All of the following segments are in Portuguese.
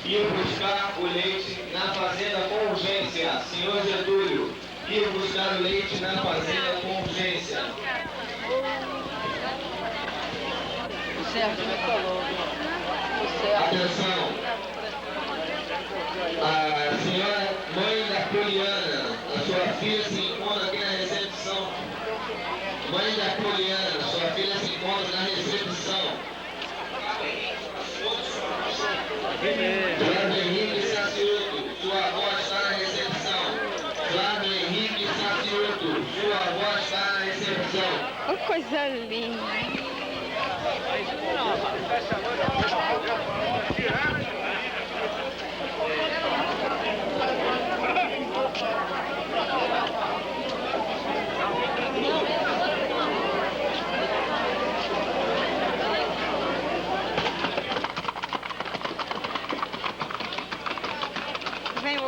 ir buscar o leite na fazenda com urgência. Senhor Getúlio, ir buscar o leite na fazenda com urgência. Atenção. A senhora mãe da Poliana, a sua filha se encontra aqui na recepção. Mãe da Poliana, sua filha se encontra na recepção. Flávio Henrique Sacioto, sua avó está na recepção. Flávio Henrique Sacioto, sua avó está na recepção. Oh, coisa linda. Vem, ô.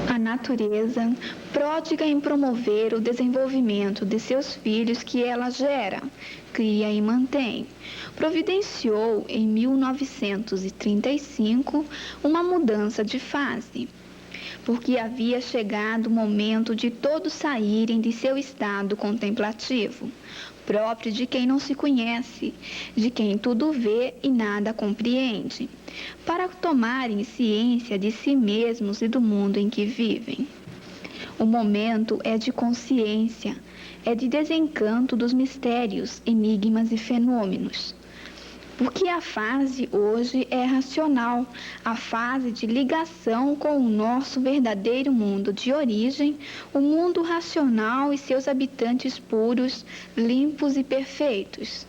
A natureza, pródiga em promover o desenvolvimento de seus filhos que ela gera, cria e mantém, providenciou em 1935 uma mudança de fase, porque havia chegado o momento de todos saírem de seu estado contemplativo, próprio de quem não se conhece, de quem tudo vê e nada compreende, para tomarem ciência de si mesmos e do mundo em que vivem. O momento é de consciência, é de desencanto dos mistérios, enigmas e fenômenos. Porque a fase hoje é racional, a fase de ligação com o nosso verdadeiro mundo de origem, o mundo racional e seus habitantes puros, limpos e perfeitos.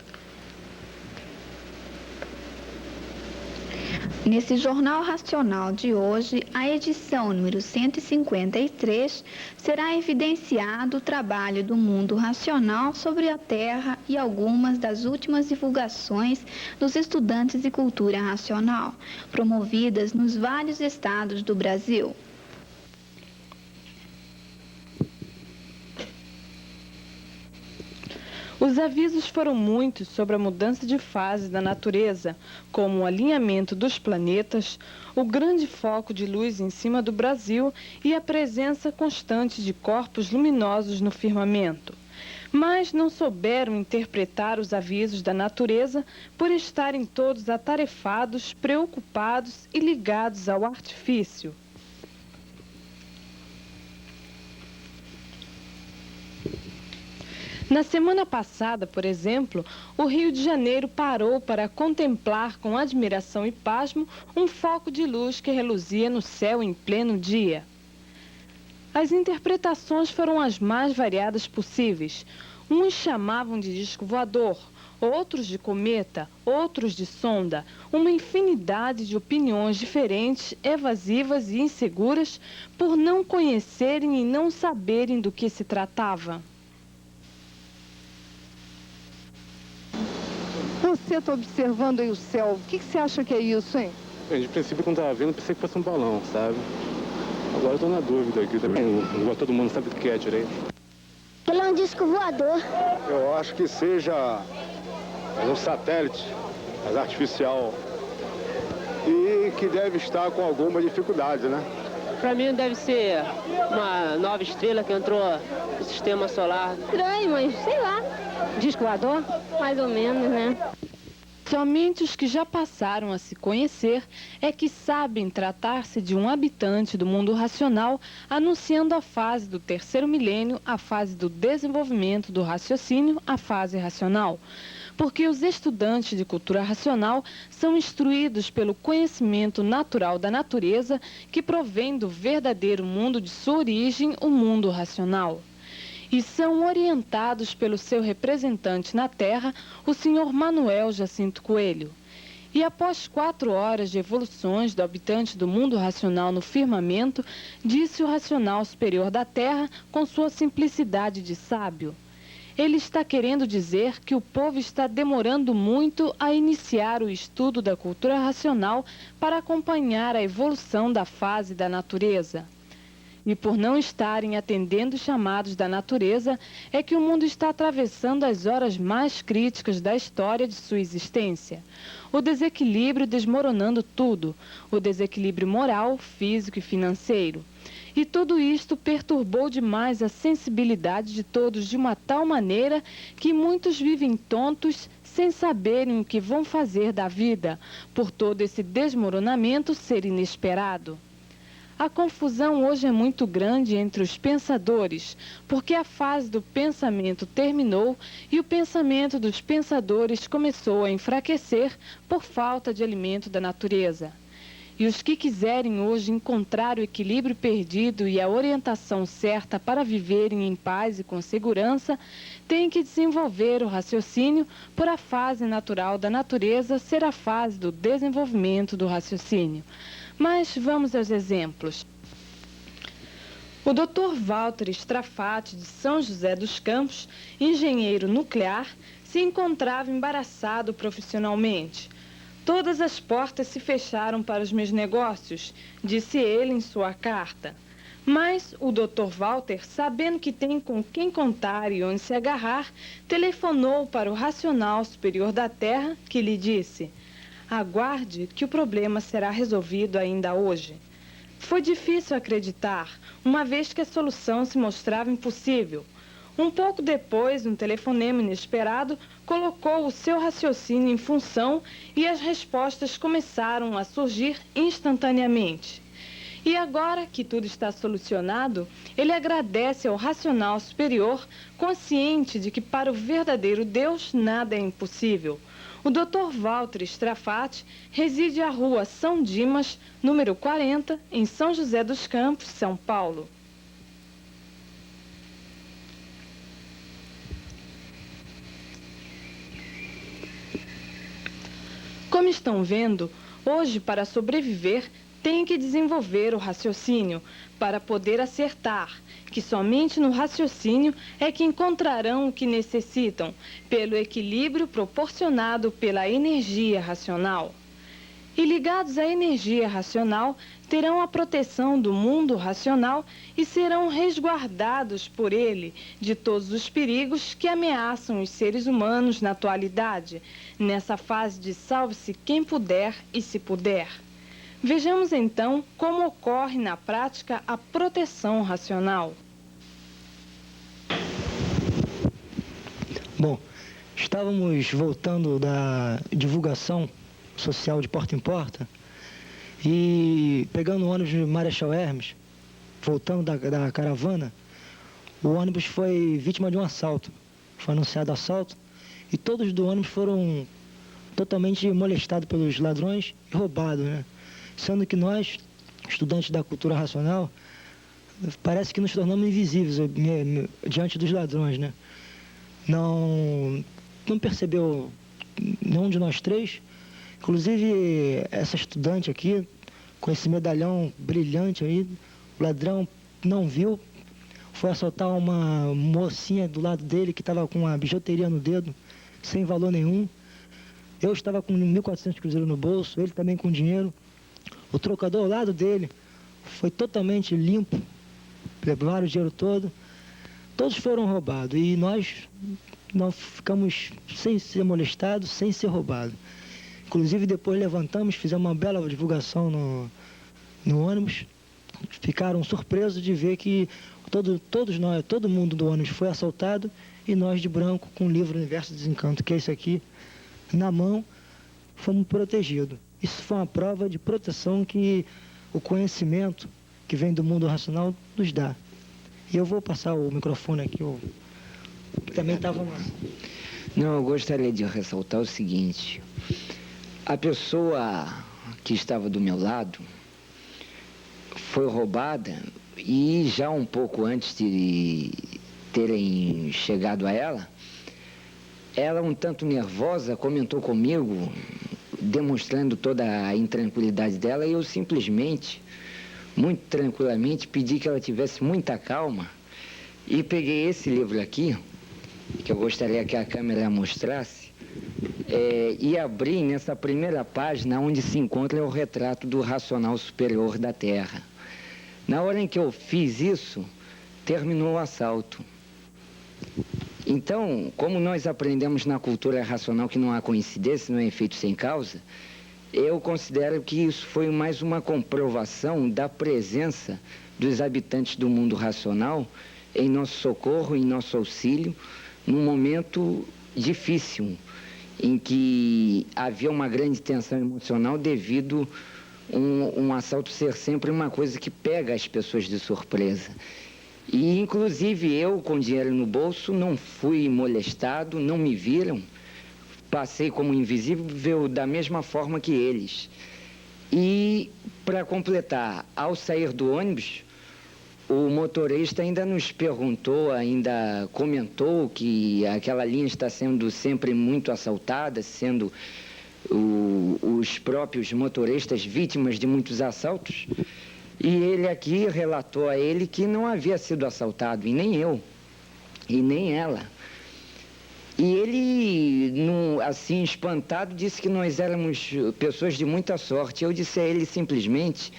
Nesse Jornal Racional de hoje, a edição número 153, será evidenciado o trabalho do mundo racional sobre a Terra e algumas das últimas divulgações dos estudantes de cultura racional, promovidas nos vários estados do Brasil. Os avisos foram muitos sobre a mudança de fase da natureza, como o alinhamento dos planetas, o grande foco de luz em cima do Brasil e a presença constante de corpos luminosos no firmamento. Mas não souberam interpretar os avisos da natureza por estarem todos atarefados, preocupados e ligados ao artifício. Na semana passada, por exemplo, o Rio de Janeiro parou para contemplar com admiração e pasmo um foco de luz que reluzia no céu em pleno dia. As interpretações foram as mais variadas possíveis. Uns chamavam de disco voador, outros de cometa, outros de sonda, uma infinidade de opiniões diferentes, evasivas e inseguras por não conhecerem e não saberem do que se tratava. Você está observando aí o céu, o que você acha que é isso, hein? Bem, de princípio, quando estava vendo, pensei que fosse um balão, sabe? Agora eu estou na dúvida aqui também, igual todo mundo sabe o que é direito. Ele é um disco voador. Eu acho que seja um satélite, mas artificial, e que deve estar com alguma dificuldade, né? Para mim deve ser uma nova estrela que entrou no sistema solar. Estranho, mas sei lá. Disco voador? Mais ou menos, né? Somente os que já passaram a se conhecer é que sabem tratar-se de um habitante do mundo racional, anunciando a fase do terceiro milênio, a fase do desenvolvimento do raciocínio, a fase racional. Porque os estudantes de cultura racional são instruídos pelo conhecimento natural da natureza que provém do verdadeiro mundo de sua origem, o mundo racional. E são orientados pelo seu representante na Terra, o Sr. Manuel Jacinto Coelho. E após 4 horas de evoluções do habitante do mundo racional no firmamento, disse o racional superior da Terra com sua simplicidade de sábio: ele está querendo dizer que o povo está demorando muito a iniciar o estudo da cultura racional para acompanhar a evolução da fase da natureza. E por não estarem atendendo os chamados da natureza, é que o mundo está atravessando as horas mais críticas da história de sua existência. O desequilíbrio desmoronando tudo, o desequilíbrio moral, físico e financeiro. E tudo isto perturbou demais a sensibilidade de todos de uma tal maneira que muitos vivem tontos, sem saberem o que vão fazer da vida, por todo esse desmoronamento ser inesperado. A confusão hoje é muito grande entre os pensadores, porque a fase do pensamento terminou e o pensamento dos pensadores começou a enfraquecer por falta de alimento da natureza. E os que quiserem hoje encontrar o equilíbrio perdido e a orientação certa para viverem em paz e com segurança, têm que desenvolver o raciocínio por a fase natural da natureza ser a fase do desenvolvimento do raciocínio. Mas vamos aos exemplos. O Dr. Walter Strafati, de São José dos Campos, engenheiro nuclear, se encontrava embaraçado profissionalmente. Todas as portas se fecharam para os meus negócios, disse ele em sua carta. Mas o Dr. Walter, sabendo que tem com quem contar e onde se agarrar, telefonou para o racional superior da Terra, que lhe disse: aguarde que o problema será resolvido ainda hoje. Foi difícil acreditar, uma vez que a solução se mostrava impossível. Um pouco depois, um telefonema inesperado colocou o seu raciocínio em função e as respostas começaram a surgir instantaneamente. E agora que tudo está solucionado, ele agradece ao racional superior, consciente de que para o verdadeiro Deus nada é impossível. O Dr. Walter Strafati reside à rua São Dimas, número 40, em São José dos Campos, São Paulo. Como estão vendo, hoje, para sobreviver, tem que desenvolver o raciocínio para poder acertar, que somente no raciocínio é que encontrarão o que necessitam, pelo equilíbrio proporcionado pela energia racional. e ligados à energia racional, terão a proteção do mundo racional e serão resguardados por ele de todos os perigos que ameaçam os seres humanos na atualidade, nessa fase de salve-se quem puder e se puder. Vejamos então como ocorre na prática a proteção racional. Bom, estávamos voltando da divulgação social de porta em porta e pegando o ônibus de Marechal Hermes, voltando da caravana, o ônibus foi vítima de um assalto. Foi anunciado assalto e todos do ônibus foram totalmente molestados pelos ladrões e roubados, né? Sendo que nós, estudantes da cultura racional, parece que nos tornamos invisíveis diante dos ladrões, né? Não percebeu nenhum de nós três. Inclusive, essa estudante aqui, com esse medalhão brilhante aí, o ladrão não viu, foi assaltar uma mocinha do lado dele que estava com uma bijuteria no dedo, sem valor nenhum. Eu estava com 1.400 cruzeiros no bolso, ele também com dinheiro. O trocador ao lado dele foi totalmente limpo, levaram o dinheiro todo. Todos foram roubados e nós não ficamos sem ser molestados, sem ser roubados. Inclusive depois levantamos, fizemos uma bela divulgação no ônibus. Ficaram surpresos de ver que todo mundo do ônibus foi assaltado e nós de branco, com o livro Universo do Desencanto, que é esse aqui, na mão, fomos protegidos. Isso foi uma prova de proteção que o conhecimento que vem do mundo racional nos dá. E eu vou passar o microfone aqui, eu também estava lá. Não, eu gostaria de ressaltar o seguinte. A pessoa que estava do meu lado foi roubada e já um pouco antes de terem chegado a ela, um tanto nervosa, comentou comigo, demonstrando toda a intranquilidade dela, e eu simplesmente, muito tranquilamente, pedi que ela tivesse muita calma e peguei esse livro aqui, que eu gostaria que a câmera mostrasse, e abri nessa primeira página onde se encontra o retrato do racional superior da Terra. Na hora em que eu fiz isso, terminou o assalto. Então, como nós aprendemos na cultura racional que não há coincidência, não é efeito sem causa, eu considero que isso foi mais uma comprovação da presença dos habitantes do mundo racional em nosso socorro, em nosso auxílio, num momento difícil, em que havia uma grande tensão emocional devido um assalto ser sempre uma coisa que pega as pessoas de surpresa. E, inclusive, eu, com dinheiro no bolso, não fui molestado, não me viram, passei como invisível da mesma forma que eles. E, para completar, ao sair do ônibus, o motorista ainda nos perguntou, ainda comentou que aquela linha está sendo sempre muito assaltada, sendo os próprios motoristas vítimas de muitos assaltos. E ele aqui relatou a ele que não havia sido assaltado, e nem eu, e nem ela. E ele, assim, espantado, disse que nós éramos pessoas de muita sorte. Eu disse a ele simplesmente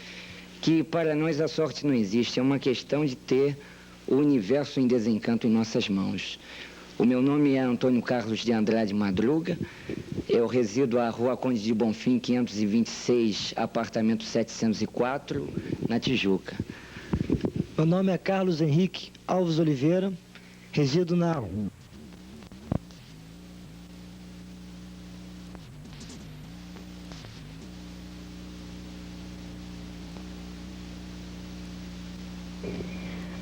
que para nós a sorte não existe, é uma questão de ter o universo em desencanto em nossas mãos. O meu nome é Antônio Carlos de Andrade Madruga, eu resido à Rua Conde de Bonfim, 526, apartamento 704, na Tijuca. Meu nome é Carlos Henrique Alves Oliveira, resido na...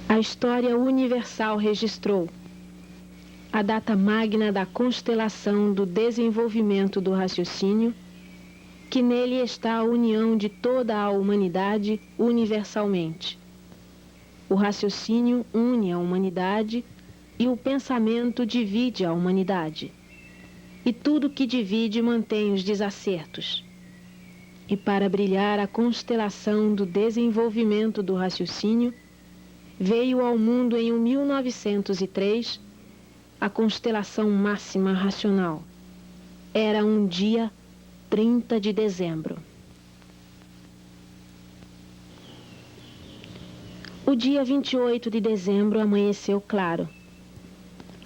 A história universal registrou a data magna da constelação do desenvolvimento do raciocínio, que nele está a união de toda a humanidade universalmente. O raciocínio une a humanidade e o pensamento divide a humanidade. E tudo que divide mantém os desacertos. E para brilhar a constelação do desenvolvimento do raciocínio, veio ao mundo em 1903 a constelação máxima racional. Era um dia 30 de dezembro. O dia 28 de dezembro amanheceu claro.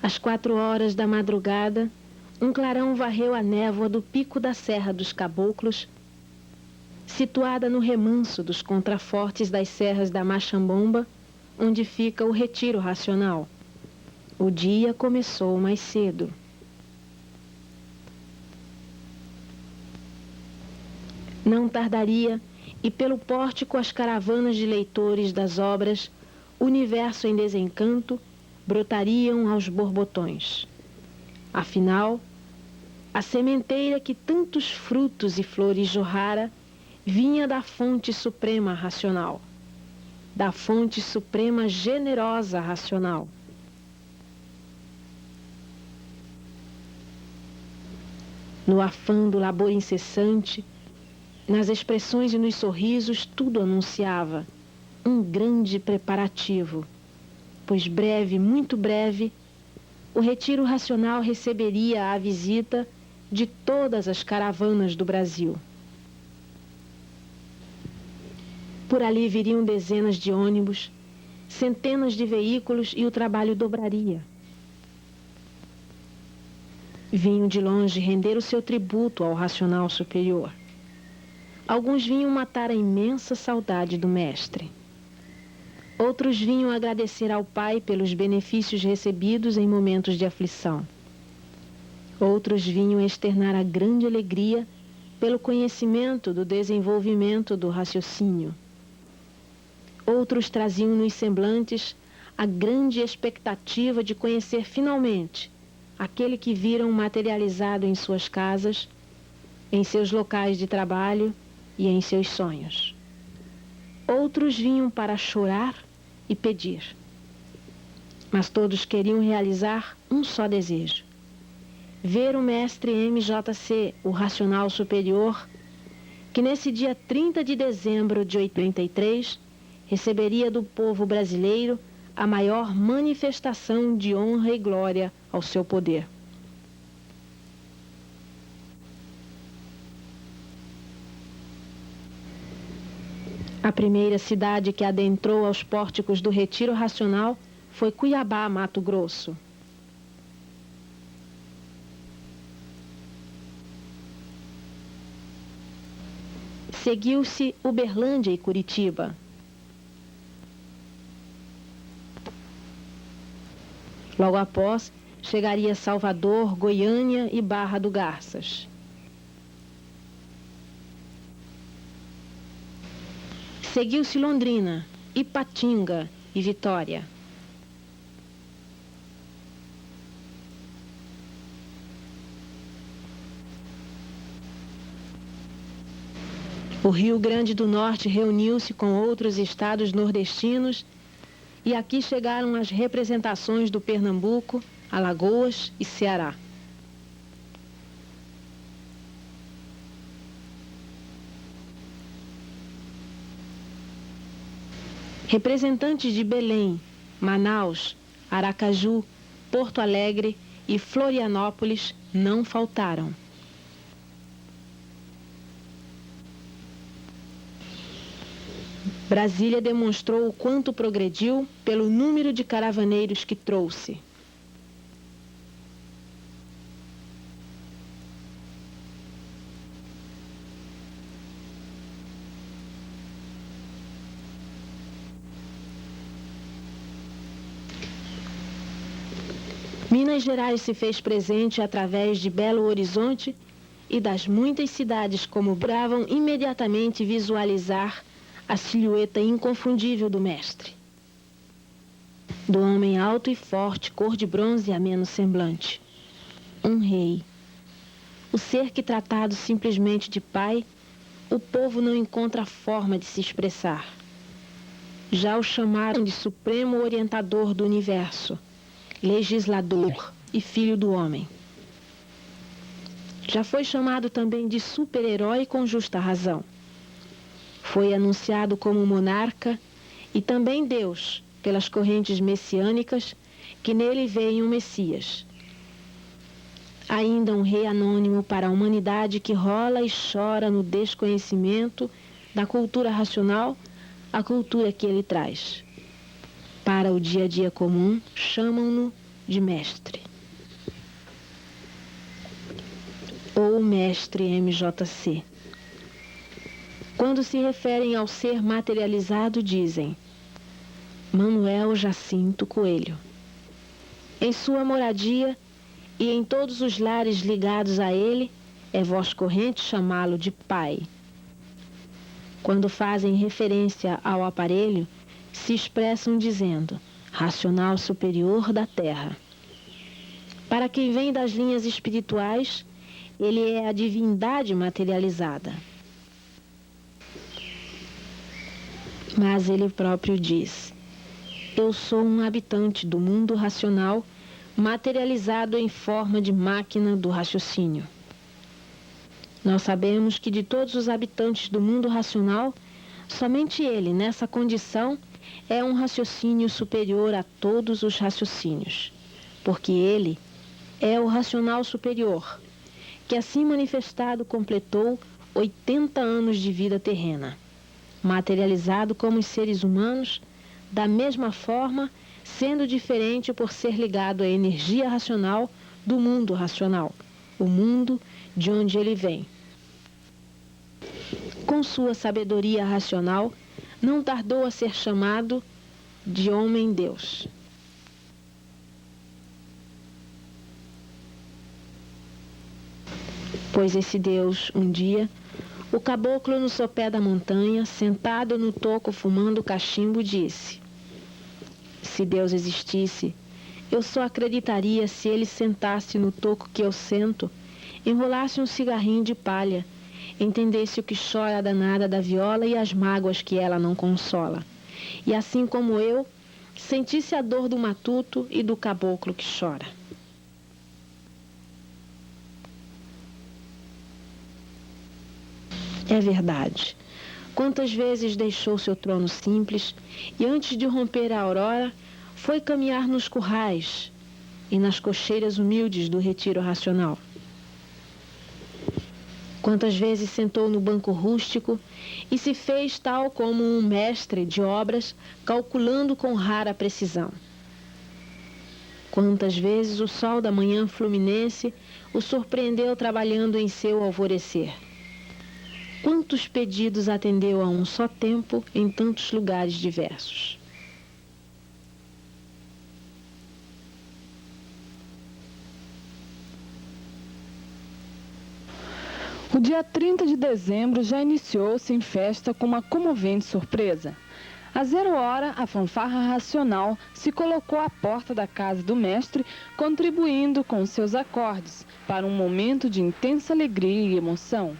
Às 4 horas da madrugada, um clarão varreu a névoa do pico da Serra dos Caboclos, situada no remanso dos contrafortes das serras da Machambomba, onde fica o Retiro Racional. O dia começou mais cedo. Não tardaria, e pelo pórtico as caravanas de leitores das obras Universo em Desencanto brotariam aos borbotões. Afinal, a sementeira que tantos frutos e flores jorrara vinha da fonte suprema racional, da fonte suprema generosa racional. No afã do labor incessante, nas expressões e nos sorrisos, tudo anunciava um grande preparativo, pois breve, muito breve, o Retiro Racional receberia a visita de todas as caravanas do Brasil. Por ali viriam dezenas de ônibus, centenas de veículos e o trabalho dobraria. Vinham de longe render o seu tributo ao racional superior. Alguns vinham matar a imensa saudade do mestre. Outros vinham agradecer ao Pai pelos benefícios recebidos em momentos de aflição. Outros vinham externar a grande alegria pelo conhecimento do desenvolvimento do raciocínio. Outros traziam nos semblantes a grande expectativa de conhecer finalmente aquele que viram materializado em suas casas, em seus locais de trabalho e em seus sonhos. Outros vinham para chorar e pedir. Mas todos queriam realizar um só desejo: ver o mestre MJC, o Racional Superior, que nesse dia 30 de dezembro de 83 receberia do povo brasileiro a maior manifestação de honra e glória ao seu poder. A primeira cidade que adentrou aos pórticos do Retiro Racional foi Cuiabá, Mato Grosso. Seguiu-se Uberlândia e Curitiba. Logo após, chegaria Salvador, Goiânia e Barra do Garças. Seguiu-se Londrina, Ipatinga e Vitória. O Rio Grande do Norte reuniu-se com outros estados nordestinos e aqui chegaram as representações do Pernambuco, Alagoas e Ceará. Representantes de Belém, Manaus, Aracaju, Porto Alegre e Florianópolis não faltaram. Brasília demonstrou o quanto progrediu pelo número de caravaneiros que trouxe. Minas Gerais se fez presente através de Belo Horizonte e das muitas cidades como bravam imediatamente visualizar a silhueta inconfundível do mestre. Do homem alto e forte, cor de bronze e ameno semblante. Um rei. O ser que, tratado simplesmente de pai, o povo não encontra forma de se expressar. Já o chamaram de supremo orientador do universo, legislador e filho do homem. Já foi chamado também de super-herói com justa razão. Foi anunciado como monarca e também Deus, pelas correntes messiânicas, que nele veio um Messias. Ainda um rei anônimo para a humanidade que rola e chora no desconhecimento da cultura racional, a cultura que ele traz. Para o dia a dia comum, chamam-no de mestre. Ou mestre MJC. Quando se referem ao ser materializado, dizem Manuel Jacinto Coelho. Em sua moradia e em todos os lares ligados a ele, é voz corrente chamá-lo de pai. Quando fazem referência ao aparelho, se expressam dizendo racional superior da Terra. Para quem vem das linhas espirituais, ele é a divindade materializada. Mas ele próprio diz: eu sou um habitante do mundo racional, materializado em forma de máquina do raciocínio. Nós sabemos que de todos os habitantes do mundo racional, somente ele, nessa condição, é um raciocínio superior a todos os raciocínios, porque ele é o racional superior, que assim manifestado completou 80 anos de vida terrena, materializado como os seres humanos, da mesma forma, sendo diferente por ser ligado à energia racional do mundo racional, o mundo de onde ele vem. Com sua sabedoria racional, não tardou a ser chamado de homem-deus. Pois esse Deus, um dia, o caboclo no sopé da montanha, sentado no toco fumando cachimbo, disse: se Deus existisse, eu só acreditaria se ele sentasse no toco que eu sento, enrolasse um cigarrinho de palha, entendesse o que chora a danada da viola e as mágoas que ela não consola, e assim como eu, sentisse a dor do matuto e do caboclo que chora. É verdade. Quantas vezes deixou seu trono simples e antes de romper a aurora, foi caminhar nos currais e nas cocheiras humildes do retiro racional. Quantas vezes sentou no banco rústico e se fez tal como um mestre de obras, calculando com rara precisão. Quantas vezes o sol da manhã fluminense o surpreendeu trabalhando em seu alvorecer. Quantos pedidos atendeu a um só tempo em tantos lugares diversos. O dia 30 de dezembro já iniciou-se em festa com uma comovente surpresa. Às 0 hora, a fanfarra racional se colocou à porta da casa do mestre, contribuindo com seus acordes para um momento de intensa alegria e emoção.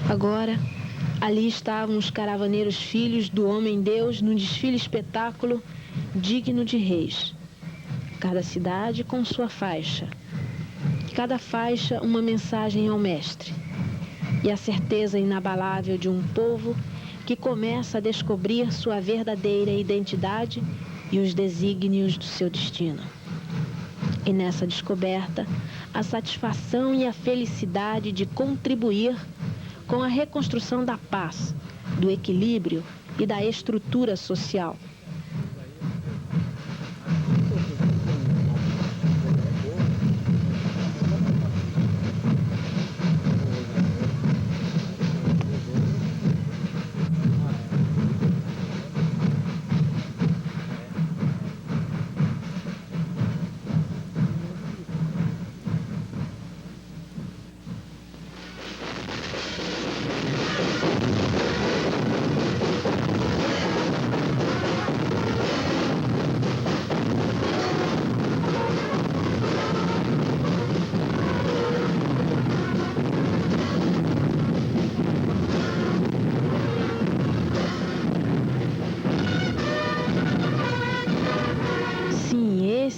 Agora, ali estavam os caravaneiros filhos do homem-deus no desfile espetáculo digno de reis. Cada cidade com sua faixa. Cada faixa uma mensagem ao mestre. E a certeza inabalável de um povo que começa a descobrir sua verdadeira identidade e os desígnios do seu destino. E nessa descoberta, a satisfação e a felicidade de contribuir com a reconstrução da paz, do equilíbrio e da estrutura social.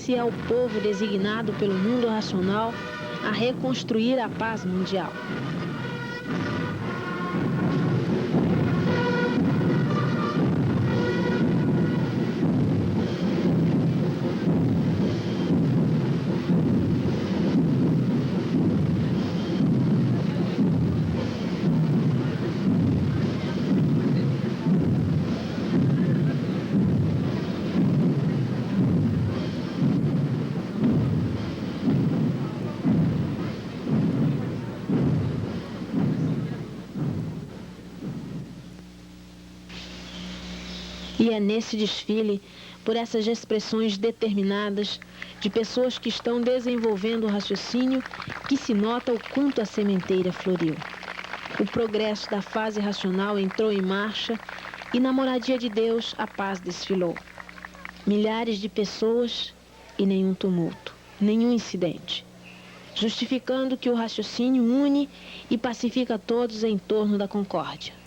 Esse é o povo designado pelo mundo racional a reconstruir a paz mundial. E é nesse desfile, por essas expressões determinadas de pessoas que estão desenvolvendo o raciocínio, que se nota o quanto a sementeira floriu. O progresso da fase racional entrou em marcha e na moradia de Deus a paz desfilou. Milhares de pessoas e nenhum tumulto, nenhum incidente, justificando que o raciocínio une e pacifica todos em torno da concórdia.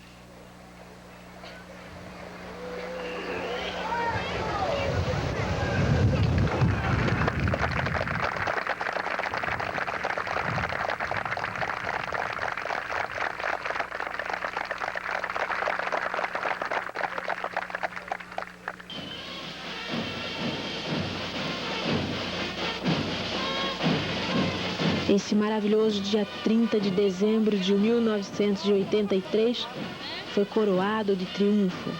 Esse maravilhoso dia 30 de dezembro de 1983 foi coroado de triunfo,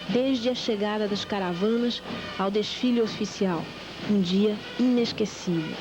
desde a chegada das caravanas ao desfile oficial, um dia inesquecível.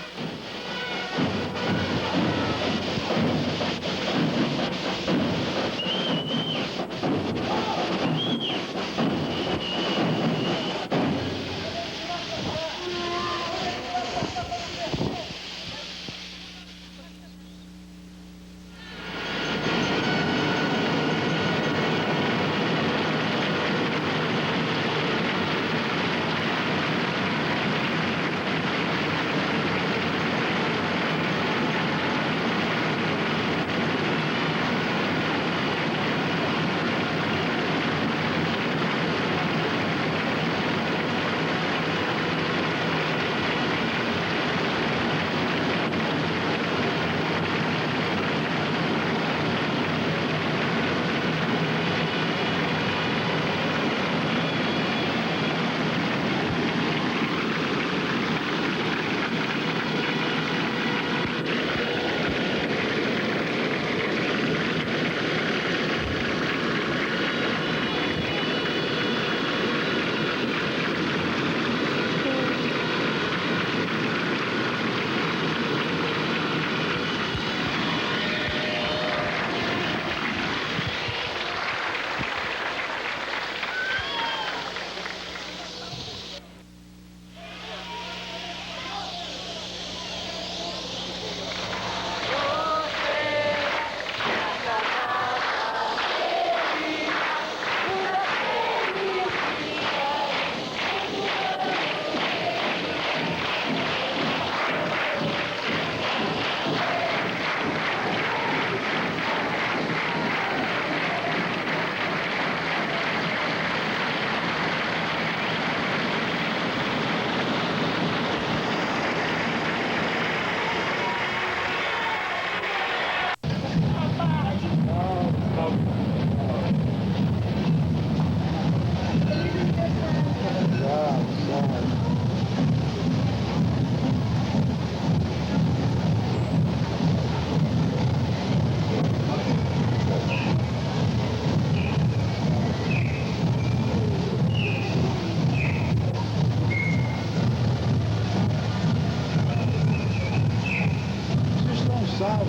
salva.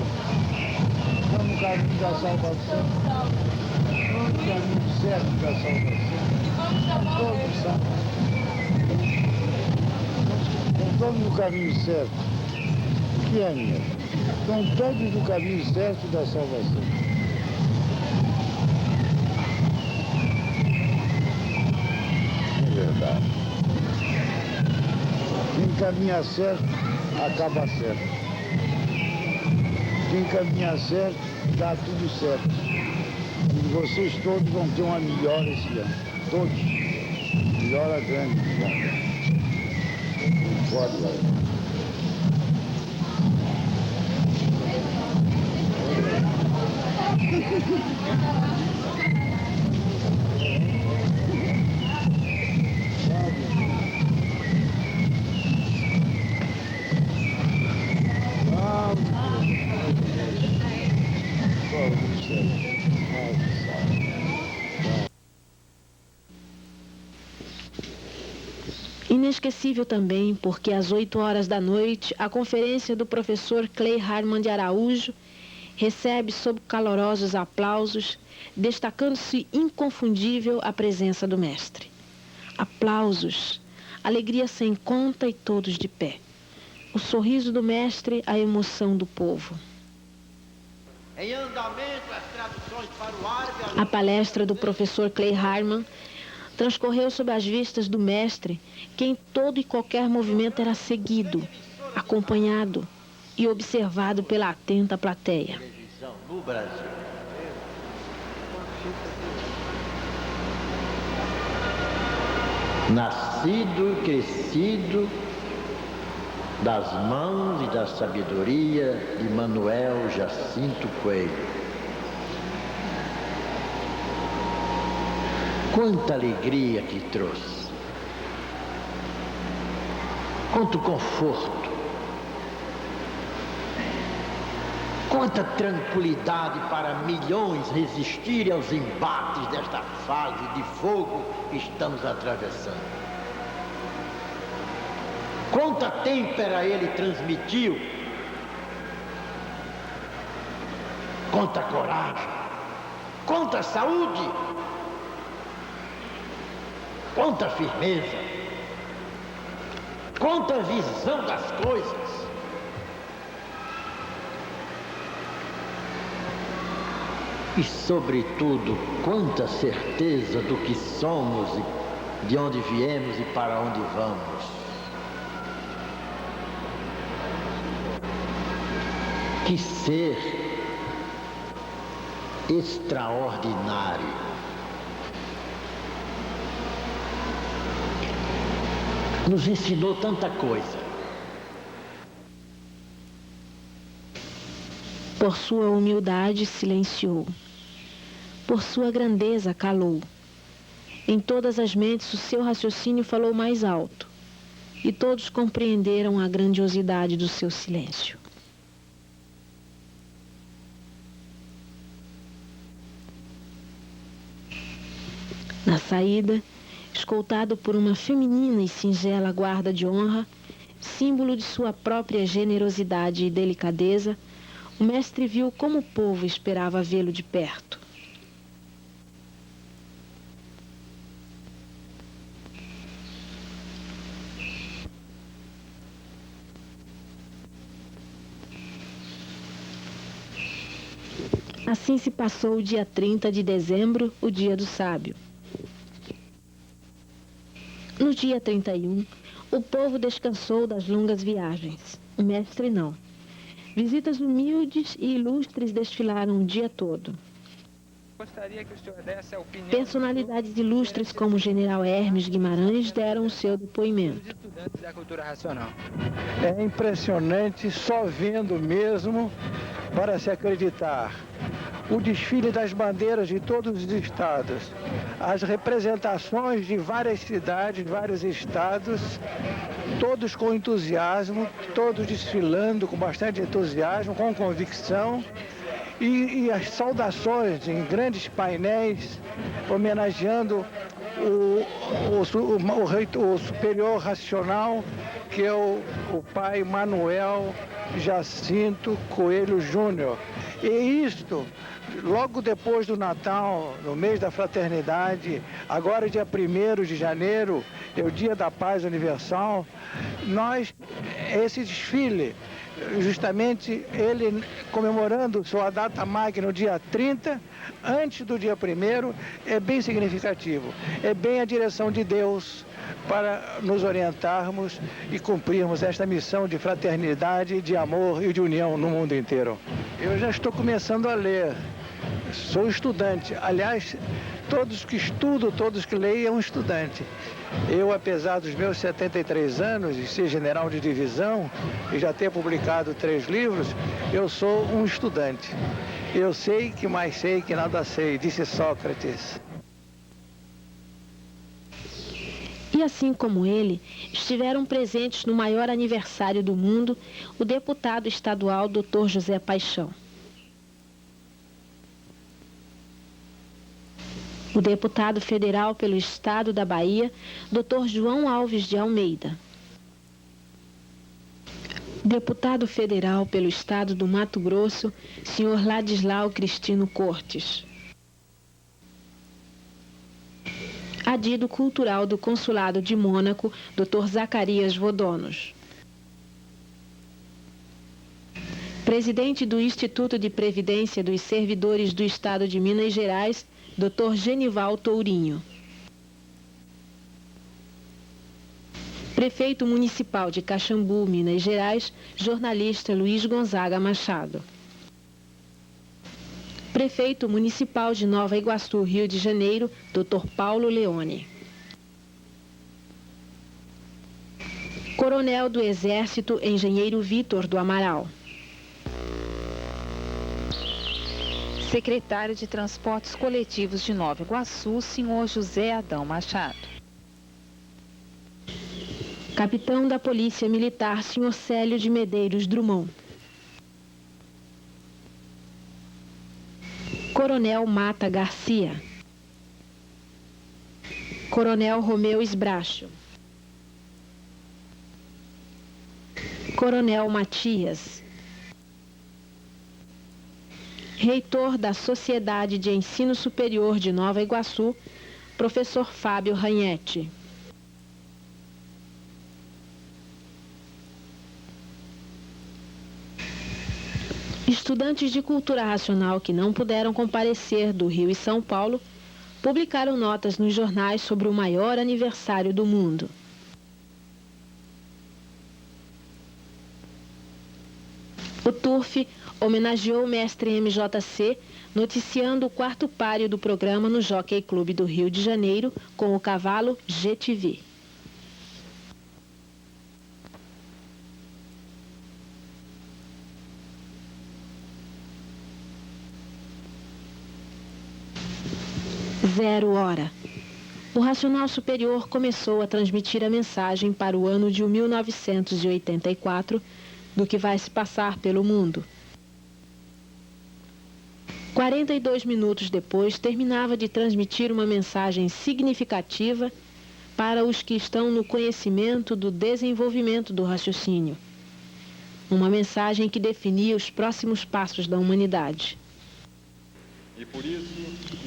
Estamos no caminho da salvação. Estamos no caminho certo da salvação. Todos salvos. Estão todos no caminho certo. O que é mesmo? Estão todos no caminho certo da salvação. É verdade. Quem caminha certo, acaba certo. Quem caminha certo, dá tudo certo. E vocês todos vão ter uma melhora esse ano. Todos. Melhora grande esse ano. Pode, vai. Inesquecível também porque às 8 horas da noite a conferência do professor Clay Harman de Araújo recebe sob calorosos aplausos, destacando-se inconfundível a presença do mestre. Aplausos, alegria sem conta e todos de pé. O sorriso do mestre, a emoção do povo. Em andamento as traduções para o árabe. A palestra do professor Clay Harman transcorreu sob as vistas do mestre, que em todo e qualquer movimento era seguido, acompanhado e observado pela atenta plateia. No Brasil. Nascido e crescido das mãos e da sabedoria de Manuel Jacinto Coelho. Quanta alegria que trouxe, quanto conforto, quanta tranquilidade para milhões resistirem aos embates desta fase de fogo que estamos atravessando. Quanta têmpera ele transmitiu, quanta coragem, quanta saúde, quanta firmeza, quanta visão das coisas. E, sobretudo, quanta certeza do que somos, e de onde viemos e para onde vamos. Que ser extraordinário. Nos ensinou tanta coisa. Por sua humildade silenciou, por sua grandeza calou. Em todas as mentes o seu raciocínio falou mais alto, e todos compreenderam a grandiosidade do seu silêncio. Na saída, escoltado por uma feminina e singela guarda de honra, símbolo de sua própria generosidade e delicadeza, o mestre viu como o povo esperava vê-lo de perto. Assim se passou o dia 30 de dezembro, o dia do sábio. No dia 31, o povo descansou das longas viagens. O mestre não. Visitas humildes e ilustres desfilaram o dia todo. Gostaria que o senhor desse a opinião. Personalidades ilustres como o general Hermes Guimarães deram o seu depoimento. Estudantes da cultura racional. É impressionante, só vendo mesmo para se acreditar. O desfile das bandeiras de todos os estados, as representações de várias cidades, vários estados, todos com entusiasmo, todos desfilando com bastante entusiasmo, com convicção, e as saudações em grandes painéis, homenageando o superior racional que é o pai Manuel Jacinto Coelho Júnior. E isto, logo depois do Natal, no mês da fraternidade, agora dia 1º de janeiro, é o Dia da Paz Universal, esse desfile, justamente ele comemorando sua data magna no dia 30, antes do dia 1º, é bem significativo. É bem a direção de Deus para nos orientarmos e cumprirmos esta missão de fraternidade, de amor e de união no mundo inteiro. Eu já estou começando a ler. Sou estudante. Aliás, todos que estudam, todos que leem, é um estudante. Eu, apesar dos meus 73 anos e ser general de divisão e já ter publicado 3 livros, eu sou um estudante. Eu sei que mais sei que nada sei, disse Sócrates. E assim como ele, estiveram presentes no maior aniversário do mundo o deputado estadual Dr. José Paixão. O deputado federal pelo estado da Bahia, Dr. João Alves de Almeida. Deputado federal pelo estado do Mato Grosso, Sr. Ladislau Cristino Cortes. Adido cultural do Consulado de Mônaco, Dr. Zacarias Vodonos. Presidente do Instituto de Previdência dos Servidores do Estado de Minas Gerais, Dr. Genival Tourinho. Prefeito Municipal de Caxambu, Minas Gerais, jornalista Luiz Gonzaga Machado. Prefeito Municipal de Nova Iguaçu, Rio de Janeiro, Dr. Paulo Leone. Coronel do Exército, Engenheiro Vitor do Amaral. Secretário de Transportes Coletivos de Nova Iguaçu, senhor José Adão Machado. Capitão da Polícia Militar, senhor Célio de Medeiros Drummond. Coronel Mata Garcia. Coronel Romeu Esbracho. Coronel Matias. Reitor da Sociedade de Ensino Superior de Nova Iguaçu, professor Fábio Ranhetti. Estudantes de cultura racional que não puderam comparecer do Rio e São Paulo publicaram notas nos jornais sobre o maior aniversário do mundo. O TURF homenageou o mestre MJC, noticiando o 4º páreo do programa no Jockey Clube do Rio de Janeiro com o cavalo GTV. Zero hora. O Racional Superior começou a transmitir a mensagem para o ano de 1984 do que vai se passar pelo mundo. 42 minutos depois, terminava de transmitir uma mensagem significativa para os que estão no conhecimento do desenvolvimento do raciocínio. Uma mensagem que definia os próximos passos da humanidade.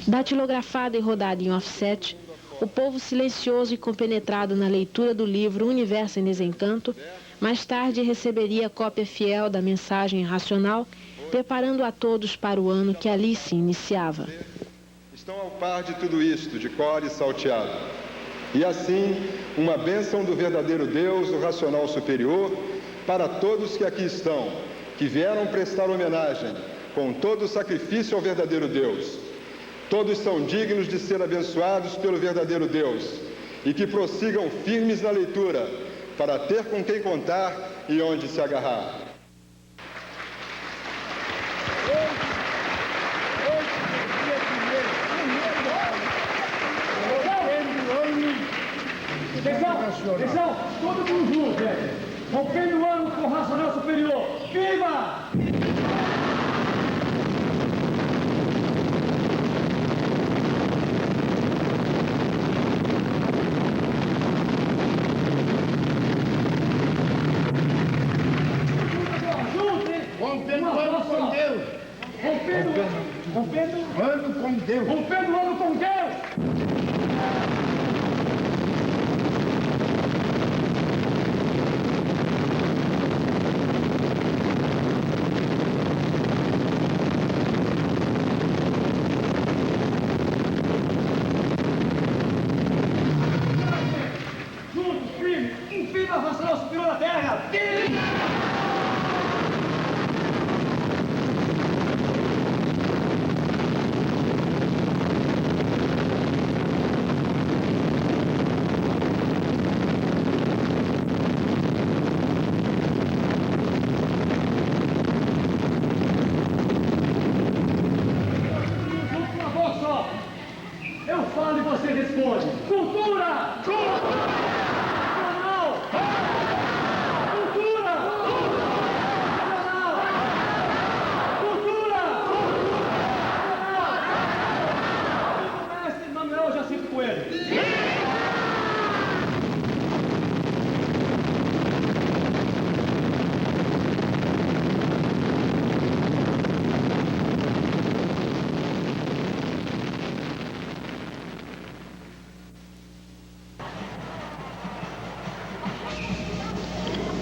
Datilografada e rodada em offset, o povo silencioso e compenetrado na leitura do livro Universo em Desencanto, mais tarde receberia cópia fiel da mensagem racional, preparando a todos para o ano que ali se iniciava. Estão ao par de tudo isto, de cor e salteado. E assim, uma bênção do verdadeiro Deus, do racional superior, para todos que aqui estão, que vieram prestar homenagem, com todo o sacrifício ao verdadeiro Deus. Todos são dignos de ser abençoados pelo verdadeiro Deus e que prossigam firmes na leitura, para ter com quem contar e onde se agarrar. Atenção, todo mundo junto, gente. Rompendo o ano com o Racional Superior. Viva! Rompendo o ano com Deus. Rompendo o ano com Deus. Rompendo o ano com Deus. Eu falo e você responde. Cultura! Nacional! Cultura! Nacional! Cultura! Nacional! O mestre Manuel Jacinto Coelho.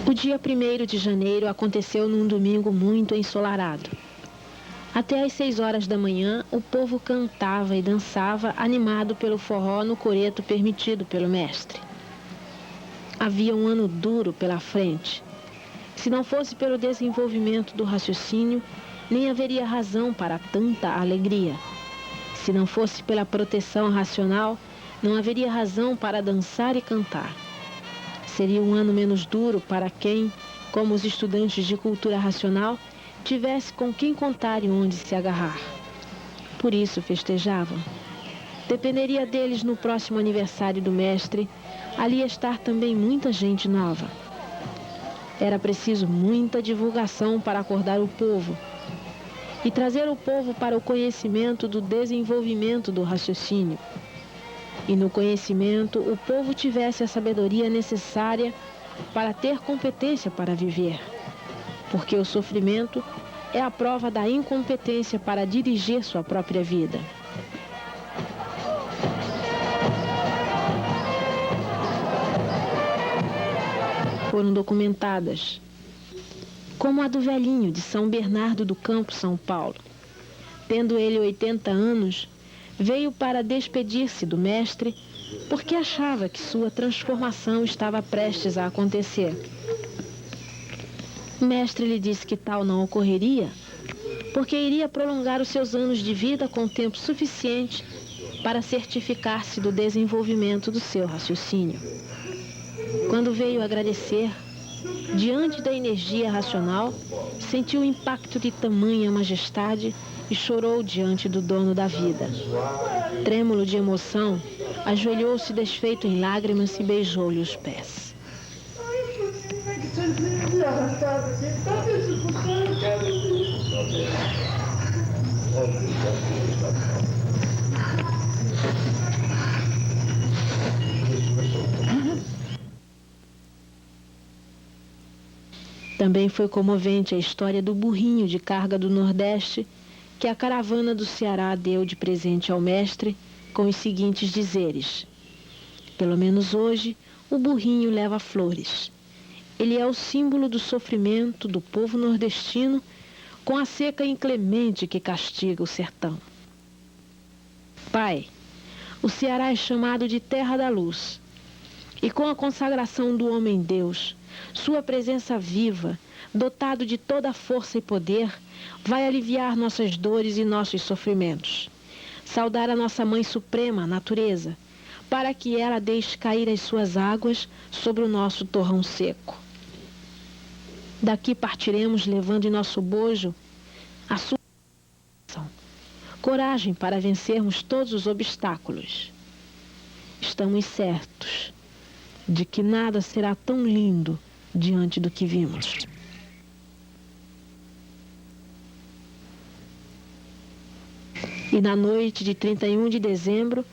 O dia 1º de janeiro aconteceu num domingo muito ensolarado. Até às 6 horas da manhã, o povo cantava e dançava, animado pelo forró no coreto permitido pelo mestre. Havia um ano duro pela frente. Se não fosse pelo desenvolvimento do raciocínio, nem haveria razão para tanta alegria. Se não fosse pela proteção racional, não haveria razão para dançar e cantar. Seria um ano menos duro para quem, como os estudantes de cultura racional, tivesse com quem contar e onde se agarrar. Por isso festejavam. Dependeria deles no próximo aniversário do mestre, ali ia estar também muita gente nova. Era preciso muita divulgação para acordar o povo e trazer o povo para o conhecimento do desenvolvimento do raciocínio. E no conhecimento o povo tivesse a sabedoria necessária para ter competência para viver. Porque o sofrimento é a prova da incompetência para dirigir sua própria vida. Foram documentadas, como a do velhinho de São Bernardo do Campo, São Paulo. Tendo ele 80 anos, veio para despedir-se do mestre, porque achava que sua transformação estava prestes a acontecer. O mestre lhe disse que tal não ocorreria, porque iria prolongar os seus anos de vida com tempo suficiente para certificar-se do desenvolvimento do seu raciocínio. Quando veio agradecer, diante da energia racional, sentiu o impacto de tamanha majestade e chorou diante do dono da vida. Trêmulo de emoção, ajoelhou-se desfeito em lágrimas e beijou-lhe os pés. Também foi comovente a história do burrinho de carga do Nordeste que a caravana do Ceará deu de presente ao mestre com os seguintes dizeres: pelo menos hoje o burrinho leva flores. Ele é o símbolo do sofrimento do povo nordestino com a seca inclemente que castiga o sertão. Pai, o Ceará é chamado de Terra da Luz. E com a consagração do homem-deus, sua presença viva, dotado de toda a força e poder, vai aliviar nossas dores e nossos sofrimentos. Saudar a nossa Mãe Suprema, a natureza, para que ela deixe cair as suas águas sobre o nosso torrão seco. Daqui partiremos levando em nosso bojo a sua coragem para vencermos todos os obstáculos. Estamos certos de que nada será tão lindo diante do que vimos. E na noite de 31 de dezembro,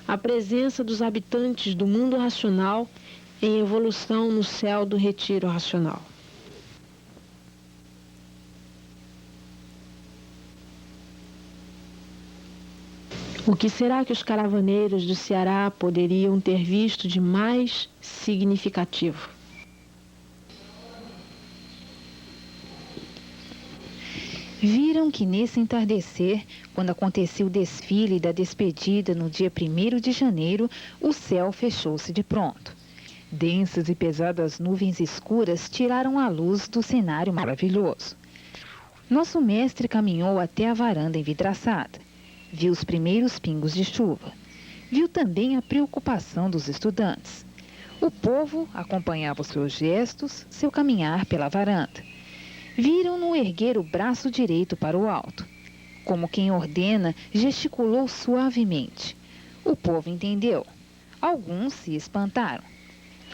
a presença dos habitantes do mundo racional em evolução no céu do retiro racional. O que será que os caravaneiros do Ceará poderiam ter visto de mais significativo? Viram que nesse entardecer, quando aconteceu o desfile da despedida no dia 1º de janeiro, o céu fechou-se de pronto. Densas e pesadas nuvens escuras tiraram a luz do cenário maravilhoso. Nosso mestre caminhou até a varanda envidraçada. Viu os primeiros pingos de chuva. Viu também a preocupação dos estudantes. O povo acompanhava os seus gestos, seu caminhar pela varanda. Viram-no erguer o braço direito para o alto. Como quem ordena, gesticulou suavemente. O povo entendeu. Alguns se espantaram.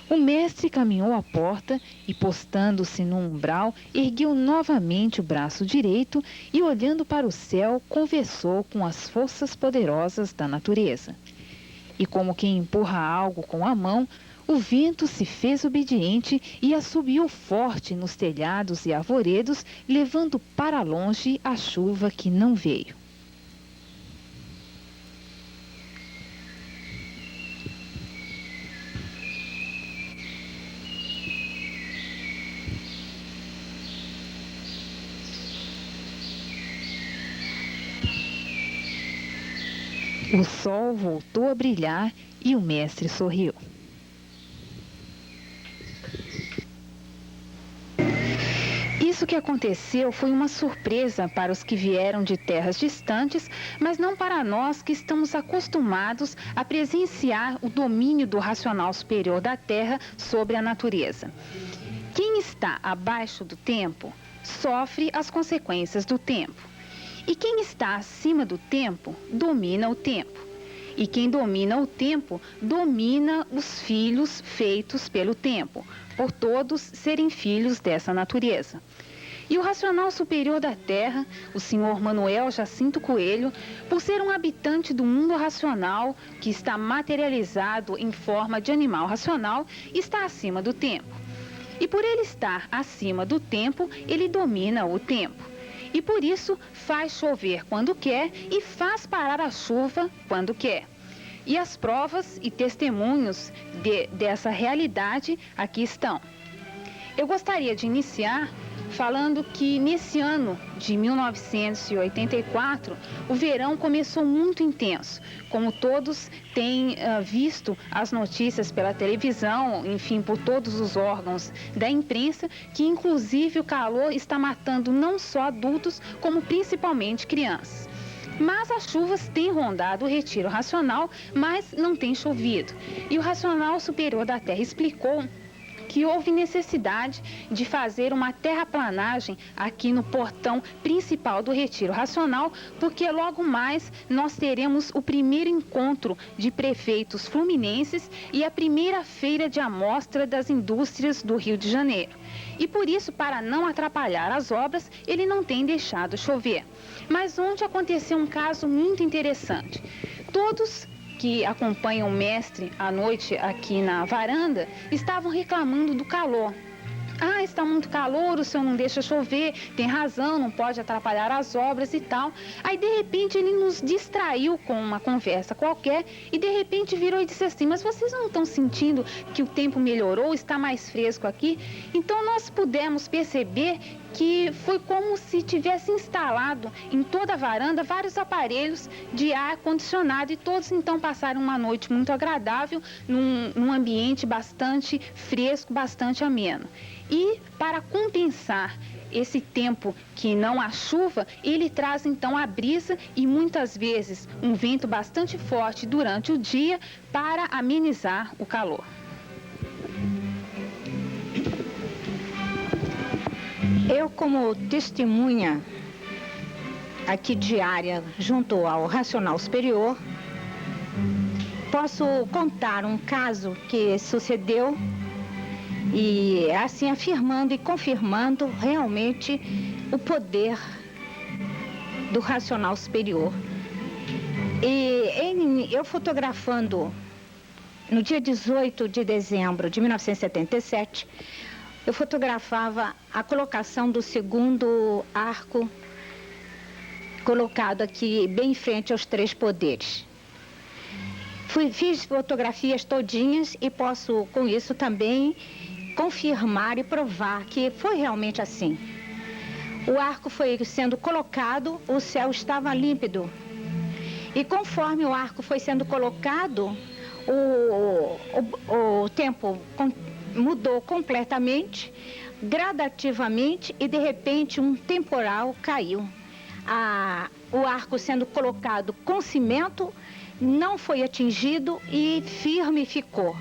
O mestre caminhou à porta e, postando-se no umbral, ergueu novamente o braço direito e, olhando para o céu, conversou com as forças poderosas da natureza. E como quem empurra algo com a mão, o vento se fez obediente e assobiou forte nos telhados e arvoredos, levando para longe a chuva que não veio. O sol voltou a brilhar e o mestre sorriu. Isso que aconteceu foi uma surpresa para os que vieram de terras distantes, mas não para nós que estamos acostumados a presenciar o domínio do racional superior da Terra sobre a natureza. Quem está abaixo do tempo sofre as consequências do tempo. E quem está acima do tempo domina o tempo. E quem domina o tempo domina os filhos feitos pelo tempo, por todos serem filhos dessa natureza. E o racional superior da Terra, o senhor Manuel Jacinto Coelho, por ser um habitante do mundo racional, que está materializado em forma de animal racional, está acima do tempo. E por ele estar acima do tempo, ele domina o tempo. E por isso faz chover quando quer e faz parar a chuva quando quer. E as provas e testemunhos dessa realidade aqui estão. Eu gostaria de iniciar falando que nesse ano de 1984, o verão começou muito intenso. Como todos têm visto as notícias pela televisão, enfim, por todos os órgãos da imprensa, que inclusive o calor está matando não só adultos, como principalmente crianças. Mas as chuvas têm rondado o retiro racional, mas não tem chovido. E o racional superior da Terra explicou que houve necessidade de fazer uma terraplanagem aqui no portão principal do Retiro Racional, porque logo mais nós teremos o primeiro encontro de prefeitos fluminenses e a primeira feira de amostra das indústrias do Rio de Janeiro. E por isso, para não atrapalhar as obras, ele não tem deixado chover. Mas ontem aconteceu um caso muito interessante. Todos que acompanham o mestre à noite aqui na varanda estavam reclamando do calor. Ah, está muito calor, o senhor não deixa chover, tem razão, não pode atrapalhar as obras e tal. Aí, de repente, ele nos distraiu com uma conversa qualquer e, de repente, virou e disse assim: mas vocês não estão sentindo que o tempo melhorou, está mais fresco aqui? Então, nós pudemos perceber que foi como se tivesse instalado em toda a varanda vários aparelhos de ar-condicionado e todos então passaram uma noite muito agradável num ambiente bastante fresco, bastante ameno. E para compensar esse tempo que não há chuva, ele traz então a brisa e muitas vezes um vento bastante forte durante o dia para amenizar o calor. Eu, como testemunha aqui diária junto ao Racional Superior, posso contar um caso que sucedeu e assim afirmando e confirmando realmente o poder do Racional Superior. E eu fotografando no dia 18 de dezembro de 1977, eu fotografava a colocação do segundo arco colocado aqui bem em frente aos três poderes. Fiz fotografias todinhas e posso, com isso, também confirmar e provar que foi realmente assim. O arco foi sendo colocado, o céu estava límpido. E conforme o arco foi sendo colocado, o tempo mudou completamente, gradativamente, e de repente um temporal caiu. O arco sendo colocado com cimento não foi atingido e firme ficou.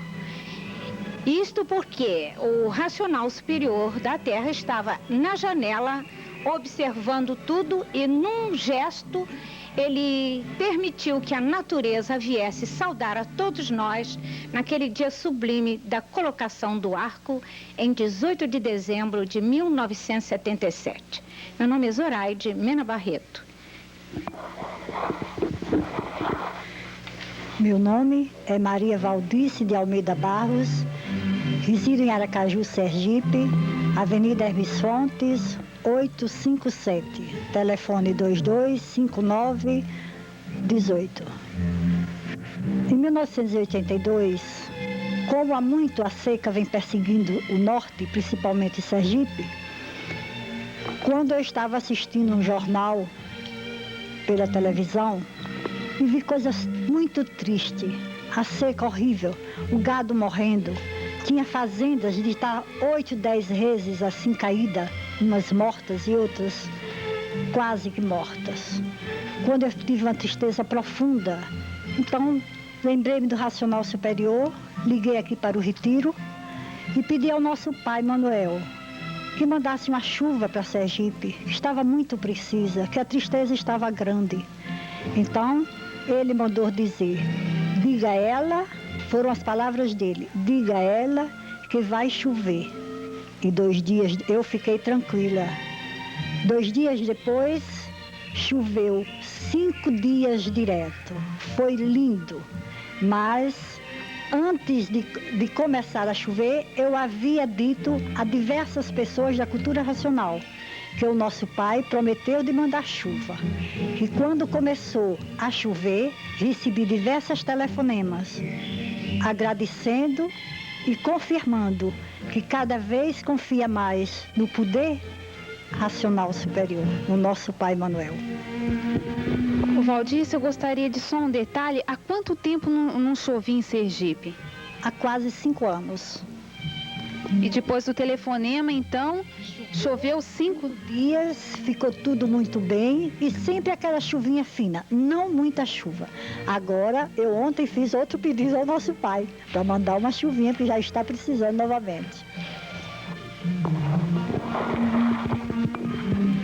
Isto porque o racional superior da Terra estava na janela observando tudo e num gesto ele permitiu que a natureza viesse saudar a todos nós naquele dia sublime da colocação do arco em 18 de dezembro de 1977. Meu nome é Zoraide Mena Barreto. Meu nome é Maria Valdice de Almeida Barros, resido em Aracaju, Sergipe, Avenida Hermes Fontes, 857, telefone 2259-18. Em 1982, como há muito a seca vem perseguindo o norte, principalmente Sergipe, quando eu estava assistindo um jornal pela televisão, e vi coisas muito tristes, a seca horrível, o gado morrendo, tinha fazendas de estar 8, 10 vezes assim caída, umas mortas e outras quase que mortas. Quando eu tive uma tristeza profunda, então lembrei-me do Racional Superior, liguei aqui para o Retiro e pedi ao nosso pai Manuel que mandasse uma chuva para Sergipe, que estava muito precisa, que a tristeza estava grande. Então, ele mandou dizer, diga a ela, foram as palavras dele, diga a ela que vai chover. E 2 dias eu fiquei tranquila. 2 dias depois, choveu 5 dias direto. Foi lindo. Mas, antes de começar a chover, eu havia dito a diversas pessoas da cultura racional que o nosso pai prometeu de mandar chuva. E quando começou a chover, recebi diversos telefonemas, agradecendo e confirmando que cada vez confia mais no poder racional superior, no nosso pai Manuel. O Valdice, eu gostaria de só um detalhe. Há quanto tempo não chovia em Sergipe? Há quase 5 anos. E depois do telefonema, então, choveu 5 dias, ficou tudo muito bem e sempre aquela chuvinha fina, não muita chuva. Agora, eu ontem fiz outro pedido ao nosso pai, para mandar uma chuvinha que já está precisando novamente.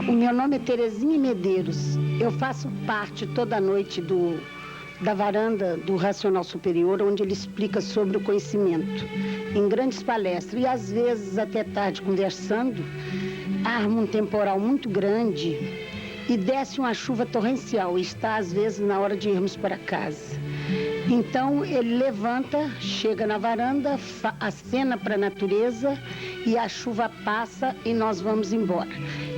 O meu nome é Terezinha Medeiros. Eu faço parte toda noite da varanda do Racional Superior, onde ele explica sobre o conhecimento, em grandes palestras. E às vezes, até tarde, conversando, arma um temporal muito grande e desce uma chuva torrencial. E está, às vezes, na hora de irmos para casa. Então, ele levanta, chega na varanda, acena para a natureza e a chuva passa e nós vamos embora.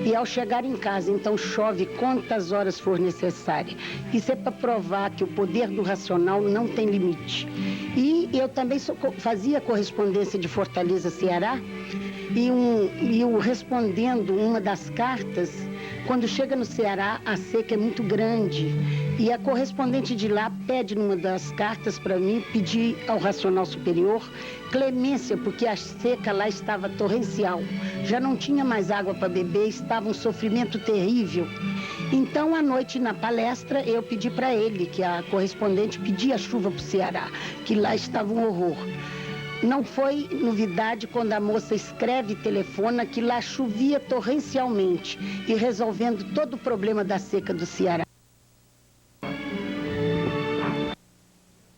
E ao chegar em casa, então chove quantas horas for necessária. Isso é para provar que o poder do racional não tem limite. E eu também fazia correspondência de Fortaleza, Ceará, e eu respondendo uma das cartas, quando chega no Ceará, a seca é muito grande. E a correspondente de lá pede numa das cartas para mim, pedir ao Racional Superior clemência, porque a seca lá estava torrencial. Já não tinha mais água para beber, estava um sofrimento terrível. Então, à noite, na palestra, eu pedi para ele, que a correspondente pedia chuva para o Ceará, que lá estava um horror. Não foi novidade quando a moça escreve e telefona que lá chovia torrencialmente e resolvendo todo o problema da seca do Ceará.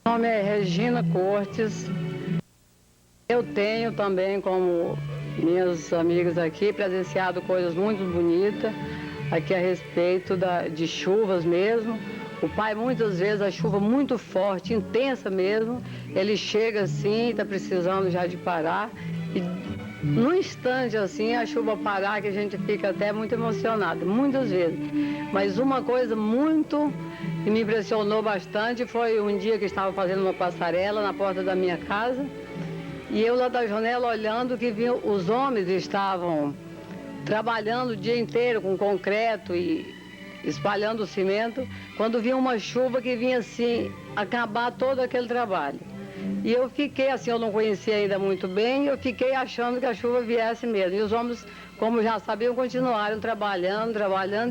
Meu nome é Regina Cortes. Eu tenho também, como meus amigos aqui, presenciado coisas muito bonitas aqui a respeito de chuvas mesmo. O pai, muitas vezes, a chuva muito forte, intensa mesmo, ele chega assim, está precisando já de parar. E num instante assim, a chuva parar, que a gente fica até muito emocionado, muitas vezes. Mas uma coisa muito que me impressionou bastante foi um dia que estava fazendo uma passarela na porta da minha casa, e eu lá da janela olhando que vi os homens estavam trabalhando o dia inteiro com concreto e espalhando o cimento, quando vinha uma chuva que vinha assim, acabar todo aquele trabalho. E eu fiquei assim, eu não conhecia ainda muito bem, eu fiquei achando que a chuva viesse mesmo. E os homens, como já sabiam, continuaram trabalhando,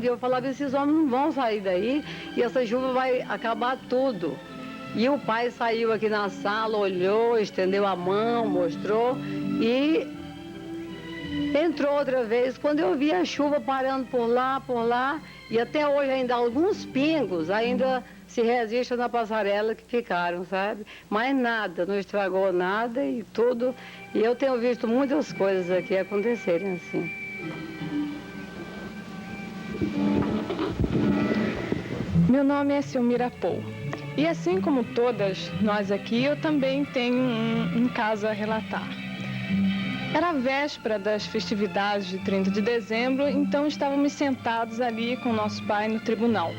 e eu falava, esses homens não vão sair daí, e essa chuva vai acabar tudo. E o pai saiu aqui na sala, olhou, estendeu a mão, mostrou, e entrou outra vez. Quando eu vi a chuva parando por lá, e até hoje ainda alguns pingos ainda se resistem na passarela que ficaram, sabe? Mas nada, não estragou nada e tudo. E eu tenho visto muitas coisas aqui acontecerem assim. Meu nome é Silmira Pou. E assim como todas nós aqui, eu também tenho um caso a relatar. Era a véspera das festividades de 30 de dezembro, então estávamos sentados ali com nosso pai no tribunal.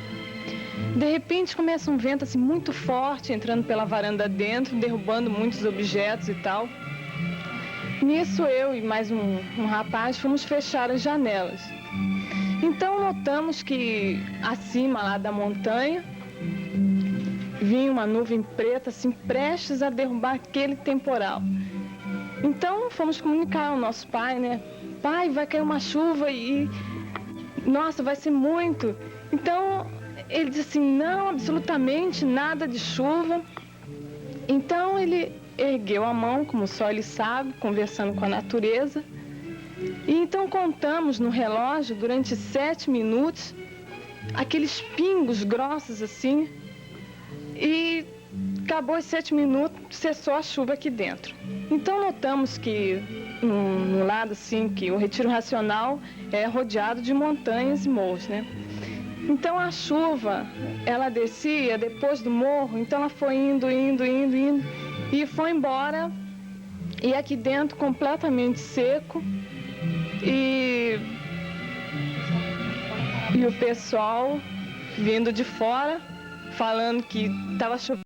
De repente começa um vento assim muito forte, entrando pela varanda dentro, derrubando muitos objetos e tal. Nisso eu e mais um rapaz fomos fechar as janelas. Então notamos que acima lá da montanha vinha uma nuvem preta assim prestes a derrubar aquele temporal. Então fomos comunicar ao nosso pai, né? Pai, vai cair uma chuva e nossa, vai ser muito. Então ele disse assim, não, absolutamente nada de chuva. Então ele ergueu a mão, como só ele sabe, conversando com a natureza. E então contamos no relógio, durante 7 minutos, aqueles pingos grossos assim. E acabou os 7 minutos, cessou a chuva aqui dentro. Então notamos que no lado assim, que o Retiro Racional é rodeado de montanhas e morros, né? Então a chuva, ela descia depois do morro, então ela foi indo e foi embora. E aqui dentro completamente seco e o pessoal vindo de fora falando que estava chovendo.